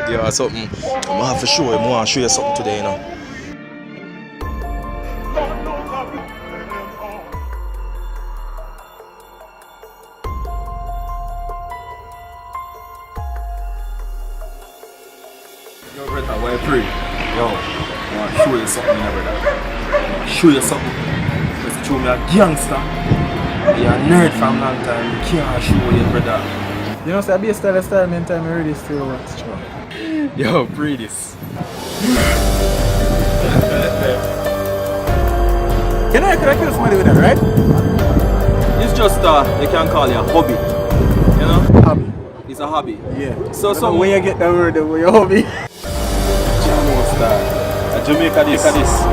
Yo, something. I'm gonna have to show you. I want to show you something today, you know. Yo, brother, why pray? Yo, I want to show you something, brother. Show you something. Because you show me a gangster. You're a nerd from long time. You can't show you, brother. You know, so I be a style meantime I ready still watch strong. Yo, pray this. Can I kill somebody with that, right? It's just they can call it a hobby. You know? Hobby. It's a hobby. Yeah. So when you get that word, the way your hobby. Jamaica this.